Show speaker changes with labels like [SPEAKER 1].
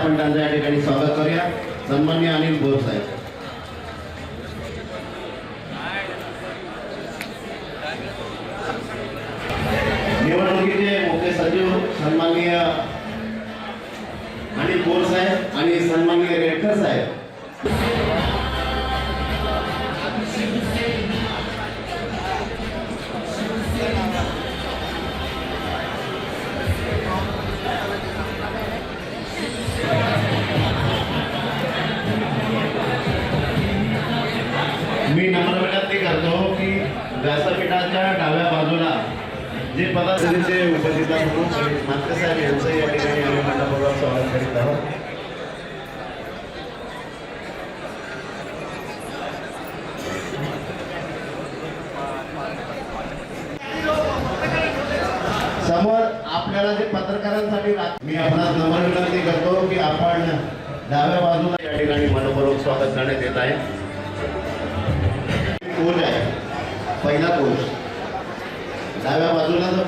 [SPEAKER 1] आपण त्यांचं या ठिकाणी स्वागत करूया. सन्माननीय अनिल बोर साहेब. निवडणुकीचे मुख्य सचिव सन्माननीय अनिल बोर साहेब आणि सन्माननीय रेडकर साहेब. मी नम्र विनंती करतो की व्यासपीठाच्या डाव्या बाजूला जे पदाधिकाऱ्यांचे उपस्थित म्हणून मात्र साहेब यांचं या ठिकाणी आम्ही मंडपावर स्वागत करीत आहोत. समोर आपल्याला जे पत्रकारांसाठी मी आपणास नम्र विनंती करतो की आपण डाव्या बाजूला या ठिकाणी मनपूर्वक स्वागत करण्यात येत आहे. कोण आहे पहिला कोच डाव्या बाजूला जो